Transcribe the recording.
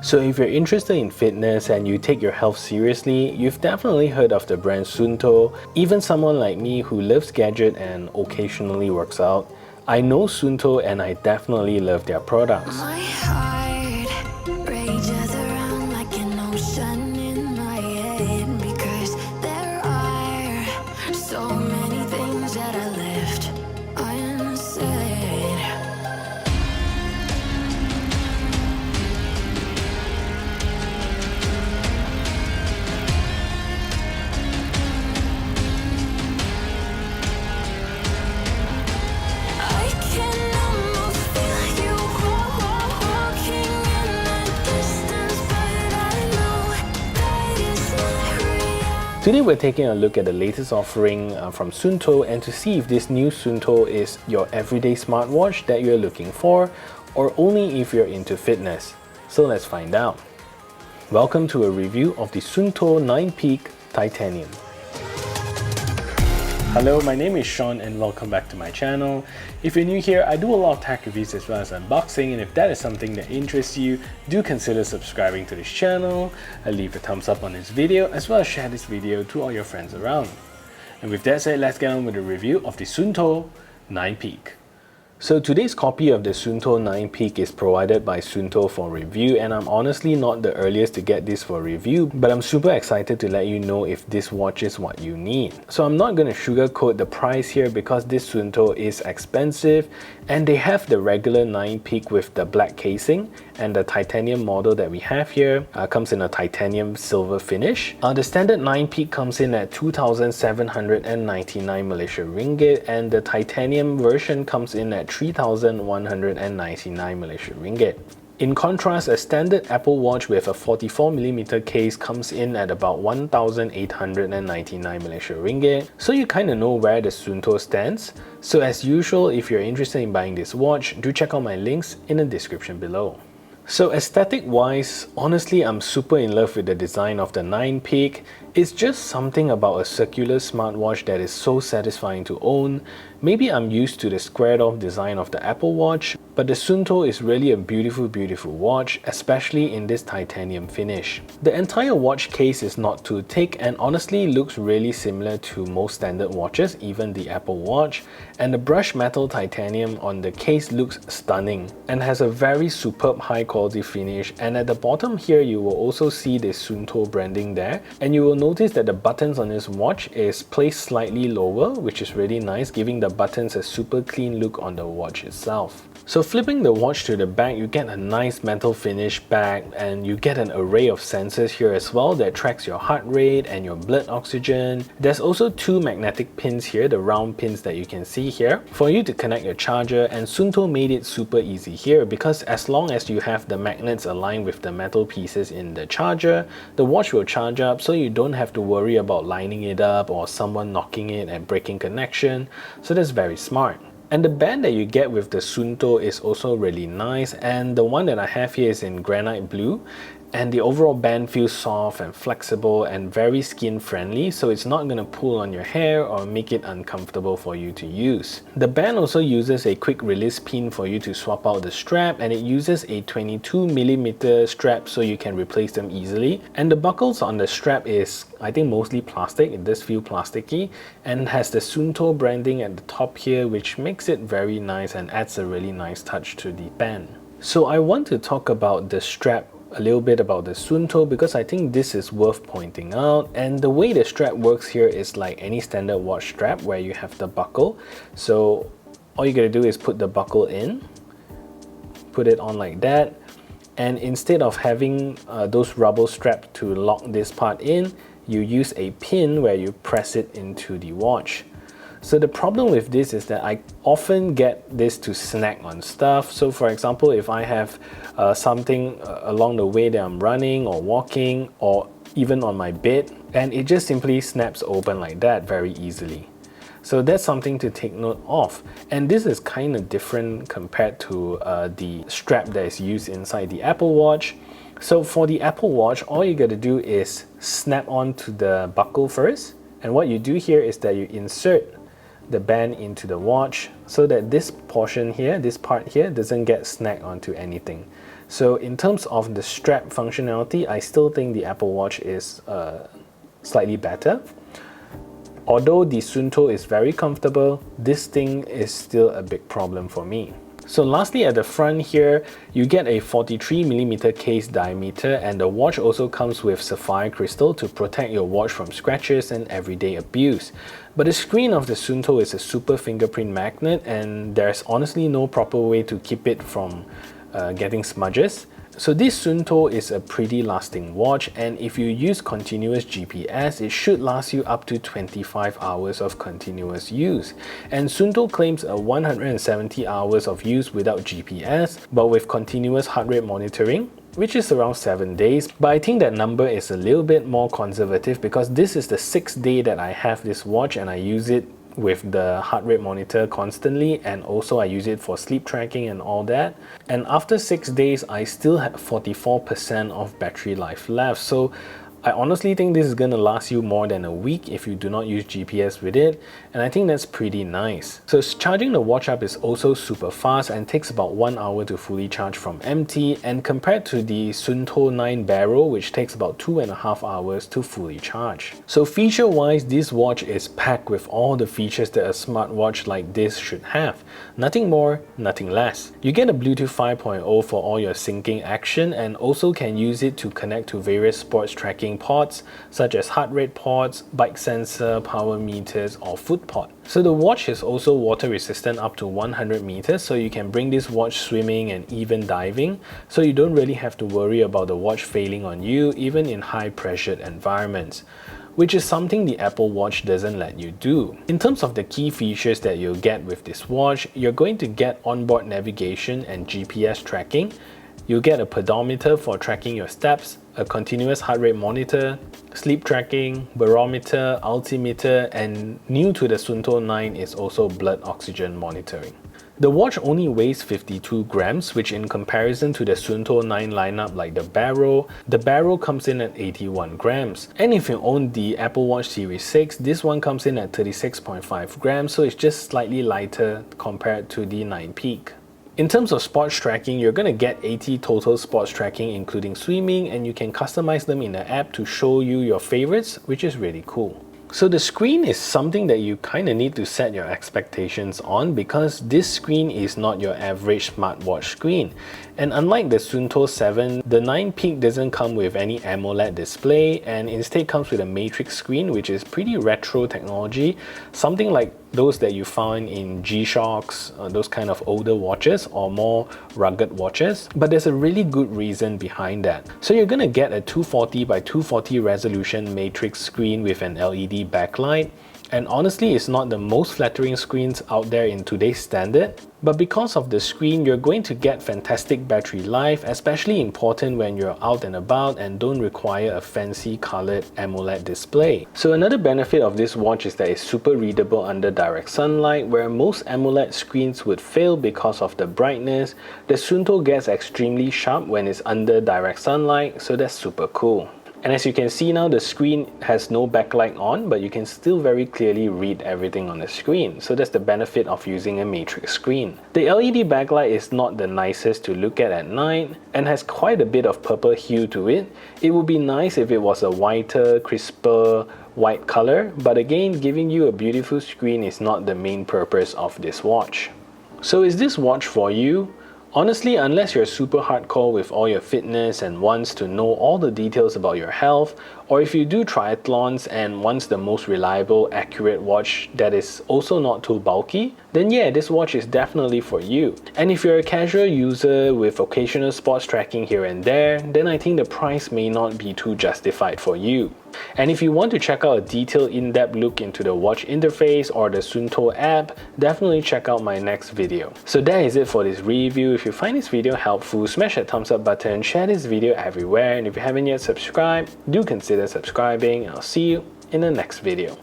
So if you're interested in fitness and you take your health seriously, you've definitely heard of the brand SUUNTO. Even someone like me who loves gadget and occasionally works out, I know SUUNTO and I definitely love their products. My heart rages around like an ocean in my head, because there are so many things that I left unsaid. I can almost feel you walking in the distance, but I know that it's not real. Today we're taking a look at the latest offering from SUUNTO and to see if this new SUUNTO is your everyday smartwatch that you're looking for or only if you're into fitness. So let's find out. Welcome to a review of the SUUNTO 9 Peak Titanium. Hello, my name is Sean and welcome back to my channel. If you're new here, I do a lot of tech reviews as well as unboxing, and if that is something that interests you, do consider subscribing to this channel, leave a thumbs up on this video, as well as share this video to all your friends around. And with that said, let's get on with the review of the SUUNTO 9 Peak. So today's copy of the SUUNTO 9 Peak is provided by SUUNTO for review, and I'm honestly not the earliest to get this for review, but I'm super excited to let you know if this watch is what you need. So I'm not going to sugarcoat the price here because this SUUNTO is expensive, and they have the regular 9 Peak with the black casing, and the titanium model that we have here comes in a titanium silver finish. The standard 9 Peak comes in at 2,799 Malaysia ringgit, and the titanium version comes in at 3,199 Malaysia ringgit. In contrast, a standard Apple Watch with a 44mm case comes in at about 1,899 Malaysia ringgit. So you kind of know where the SUUNTO stands. So as usual, if you're interested in buying this watch, do check out my links in the description below. So aesthetic wise, honestly I'm super in love with the design of the 9 Peak. It's just something about a circular smartwatch that is so satisfying to own. Maybe I'm used to the squared off design of the Apple Watch, but the SUUNTO is really a beautiful watch, especially in this titanium finish. The entire watch case is not too thick and honestly looks really similar to most standard watches, even the Apple Watch, and the brushed metal titanium on the case looks stunning and has a very superb high quality finish. And at the bottom here you will also see the SUUNTO branding there, and you will notice that the buttons on this watch is placed slightly lower, which is really nice, giving the buttons a super clean look on the watch itself. So flipping the watch to the back, you get a nice metal finish back, and you get an array of sensors here as well that tracks your heart rate and your blood oxygen. There's also two magnetic pins here, the round pins that you can see here, for you to connect your charger, and SUUNTO made it super easy here because as long as you have the magnets aligned with the metal pieces in the charger, the watch will charge up, so you don't have to worry about lining it up or someone knocking it and breaking connection. So that's very smart. And the band that you get with the SUUNTO is also really nice, and the one that I have here is in granite blue, and the overall band feels soft and flexible and very skin friendly, so it's not going to pull on your hair or make it uncomfortable for you to use. The band also uses a quick release pin for you to swap out the strap, and it uses a 22mm strap so you can replace them easily. And the buckles on the strap is, I think, mostly plastic. It does feel plasticky and has the SUUNTO branding at the top here, which makes it very nice and adds a really nice touch to the band. So I want to talk about the strap, a little bit about the SUUNTO, because I think this is worth pointing out. And the way the strap works here is like any standard watch strap where you have the buckle. So all you gotta do is put the buckle in, put it on like that, and instead of having those rubber straps to lock this part in, you use a pin where you press it into the watch. So the problem with this is that I often get this to snag on stuff. So for example, if I have something along the way that I'm running or walking or even on my bed, and it just simply snaps open like that very easily. So that's something to take note of. And this is kind of different compared to the strap that is used inside the Apple Watch. So for the Apple Watch, all you got to do is snap onto the buckle first. And what you do here is that you insert the band into the watch so that this portion here, this part here, doesn't get snagged onto anything. So in terms of the strap functionality, I still think the Apple Watch is slightly better. Although the SUUNTO is very comfortable, this thing is still a big problem for me. So lastly, at the front here, you get a 43mm case diameter, and the watch also comes with sapphire crystal to protect your watch from scratches and everyday abuse. But the screen of the SUUNTO is a super fingerprint magnet, and there's honestly no proper way to keep it from getting smudges. So this SUUNTO is a pretty lasting watch, and if you use continuous GPS, it should last you up to 25 hours of continuous use. And SUUNTO claims a 170 hours of use without GPS, but with continuous heart rate monitoring, which is around 7 days. But I think that number is a little bit more conservative because this is the 6th day that I have this watch and I use it with the heart rate monitor constantly, and also I use it for sleep tracking and all that. And after 6 days, I still have 44% of battery life left. So I honestly think this is gonna last you more than a week if you do not use GPS with it, and I think that's pretty nice. So charging the watch up is also super fast and takes about 1 hour to fully charge from empty, and compared to the SUUNTO 9 Barrel, which takes about 2.5 hours to fully charge. So feature wise, this watch is packed with all the features that a smartwatch like this should have. Nothing more, nothing less. You get a Bluetooth 5.0 for all your syncing action, and also can use it to connect to various sports tracking ports such as heart rate ports, bike sensor, power meters, or foot pod. So the watch is also water resistant up to 100 meters, so you can bring this watch swimming and even diving, so you don't really have to worry about the watch failing on you even in high pressured environments, which is something the Apple Watch doesn't let you do. In terms of the key features that you'll get with this watch, you're going to get onboard navigation and GPS tracking. You'll get a pedometer for tracking your steps, a continuous heart rate monitor, sleep tracking, barometer, altimeter, and new to the SUUNTO 9 is also blood oxygen monitoring. The watch only weighs 52 grams, which in comparison to the SUUNTO 9 lineup like the Barrel comes in at 81 grams. And if you own the Apple Watch Series 6, this one comes in at 36.5 grams, so it's just slightly lighter compared to the 9 Peak. In terms of sports tracking, you're going to get 80 total sports tracking including swimming, and you can customize them in the app to show you your favorites, which is really cool. So the screen is something that you kind of need to set your expectations on, because this screen is not your average smartwatch screen. And unlike the SUUNTO 7, the 9 Peak doesn't come with any AMOLED display and instead comes with a matrix screen, which is pretty retro technology, something like those that you find in G-Shocks, those kind of older watches or more rugged watches. But there's a really good reason behind that. So you're gonna get a 240 by 240 resolution matrix screen with an LED backlight. And honestly, it's not the most flattering screens out there in today's standard, but because of the screen, you're going to get fantastic battery life, especially important when you're out and about and don't require a fancy colored AMOLED display. So another benefit of this watch is that it's super readable under direct sunlight, where most AMOLED screens would fail because of the brightness. The SUUNTO gets extremely sharp when it's under direct sunlight, so that's super cool. And as you can see now, the screen has no backlight on, but you can still very clearly read everything on the screen. So that's the benefit of using a matrix screen. The LED backlight is not the nicest to look at night and has quite a bit of purple hue to it. It would be nice if it was a whiter, crisper, white color, but again, giving you a beautiful screen is not the main purpose of this watch. So is this watch for you? Honestly, unless you're super hardcore with all your fitness and wants to know all the details about your health, or if you do triathlons and wants the most reliable, accurate watch that is also not too bulky, then yeah, this watch is definitely for you. And if you're a casual user with occasional sports tracking here and there, then I think the price may not be too justified for you. And if you want to check out a detailed in-depth look into the watch interface or the SUUNTO app, definitely check out my next video. So that is it for this review. If you find this video helpful, smash that thumbs up button, share this video everywhere, and if you haven't yet subscribed, do consider subscribing, and I'll see you in the next video.